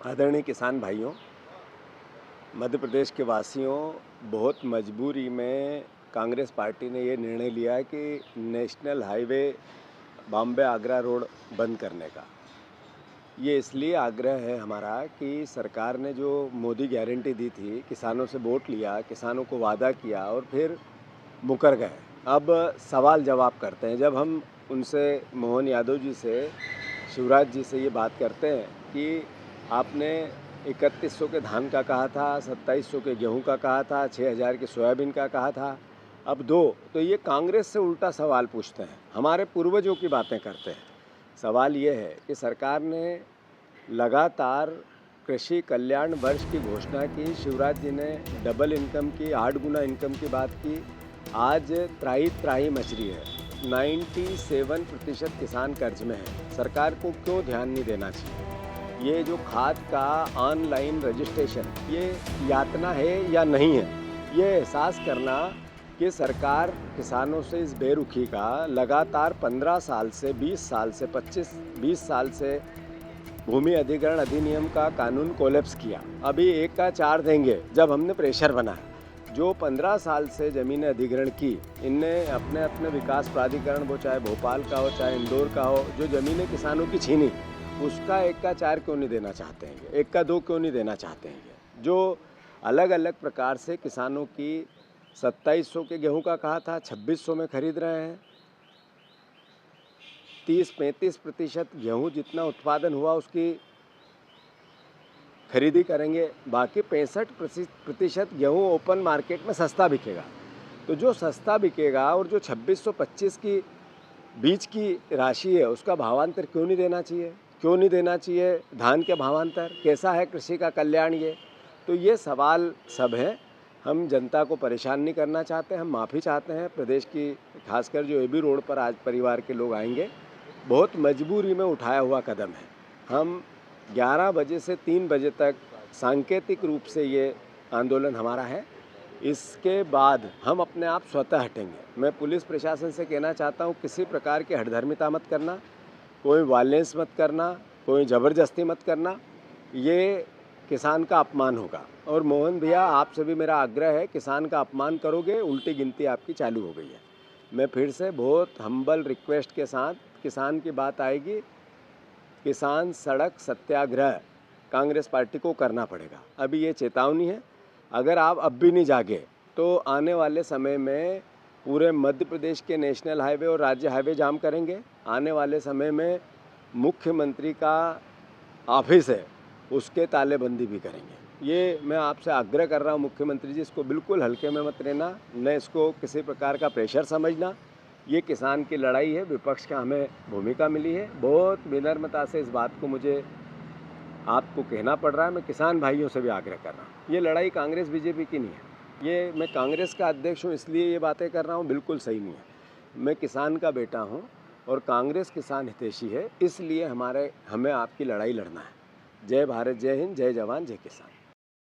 आदरणीय किसान भाइयों, मध्य प्रदेश के वासियों, बहुत मजबूरी में कांग्रेस पार्टी ने ये निर्णय लिया है कि national highway Bombay Agra road बंद करने का। ये इसलिए आग्रह है हमारा कि सरकार ने जो मोदी गारंटी दी थी, किसानों से वोट लिया, किसानों को वादा किया और फिर मुकर गए। अब सवाल जवाब करते हैं। जब हम उनसे, मोहन यादव जी से, शिवराज जी से ये बात करते हैं कि आपने 3100 के धान का कहा था, 2700 के गेहूं का कहा था, 6000 के सोयाबीन का कहा था, अब दो। तो ये कांग्रेस से उल्टा सवाल पूछते हैं, हमारे पूर्वजों की बातें करते हैं। सवाल ये है कि सरकार ने लगातार कृषि कल्याण वर्ष की घोषणा की, शिवराज जी ने डबल इनकम की, 8 गुना इनकम की बात की। आज त्राही त्राही मच रही है। 97% किसान कर्ज में है। सरकार को क्यों ध्यान नहीं देना चाहिए? ये जो खाद का ऑनलाइन रजिस्ट्रेशन, ये यातना है या नहीं है, ये एहसास करना कि सरकार किसानों से इस बेरुखी का लगातार 15 साल से, 20 साल से, 25-20 साल से भूमि अधिग्रहण अधिनियम का कानून कोलैप्स किया। अभी 1 का 4 देंगे जब हमने प्रेशर बनाया। जो 15 साल से ज़मीनें अधिग्रहण की, इनने अपने अपने विकास प्राधिकरण, वो चाहे भोपाल का हो चाहे इंदौर का हो, जो ज़मीनें किसानों की छीनी, उसका 1 का 4 क्यों नहीं देना चाहते हैं? 1 का 2 क्यों नहीं देना चाहते हैं? जो अलग अलग प्रकार से किसानों की 2700 के गेहूं का कहा था, 2600 में खरीद रहे हैं। 30-35% गेहूं जितना उत्पादन हुआ उसकी खरीदी करेंगे, बाकी 65% गेहूं ओपन मार्केट में सस्ता बिकेगा। तो जो सस्ता बिकेगा और जो 2625 की बीज की राशि है, उसका भावांतर क्यों नहीं देना चाहिए? क्यों नहीं देना चाहिए धान के भावांतर? कैसा है कृषि का कल्याण ये? तो ये सवाल सब हैं। हम जनता को परेशान नहीं करना चाहते, हम माफ़ी चाहते हैं प्रदेश की, खासकर जो एबी रोड पर आज परिवार के लोग आएंगे। बहुत मजबूरी में उठाया हुआ कदम है। हम 11 बजे से 3 बजे तक सांकेतिक रूप से ये आंदोलन हमारा है। इसके बाद हम अपने आप स्वतः हटेंगे। मैं पुलिस प्रशासन से कहना चाहता हूँ, किसी प्रकार की हठधर्मिता मत करना, कोई वायलेंस मत करना, कोई ज़बरदस्ती मत करना। ये किसान का अपमान होगा। और मोहन भैया, आपसे भी मेरा आग्रह है, किसान का अपमान करोगे, उल्टी गिनती आपकी चालू हो गई है। मैं फिर से बहुत हम्बल रिक्वेस्ट के साथ, किसान की बात आएगी, किसान सड़क सत्याग्रह कांग्रेस पार्टी को करना पड़ेगा। अभी ये चेतावनी है। अगर आप अब भी नहीं जागे तो आने वाले समय में पूरे मध्य प्रदेश के नेशनल हाईवे और राज्य हाईवे जाम करेंगे। आने वाले समय में मुख्यमंत्री का ऑफिस है, उसके तालेबंदी भी करेंगे। ये मैं आपसे आग्रह कर रहा हूँ, मुख्यमंत्री जी, इसको बिल्कुल हल्के में मत लेना, न इसको किसी प्रकार का प्रेशर समझना। ये किसान की लड़ाई है, विपक्ष का हमें भूमिका मिली है। बहुत विनम्रता से इस बात को मुझे आपको कहना पड़ रहा है। मैं किसान भाइयों से भी आग्रह कर रहा हूँ, ये लड़ाई कांग्रेस बीजेपी की नहीं है। ये मैं कांग्रेस का अध्यक्ष हूँ इसलिए ये बातें कर रहा हूँ, बिल्कुल सही नहीं है। मैं किसान का बेटा हूँ और कांग्रेस किसान हितैषी है, इसलिए हमें आपकी लड़ाई लड़ना है। जय भारत, जय हिंद, जय जवान, जय किसान।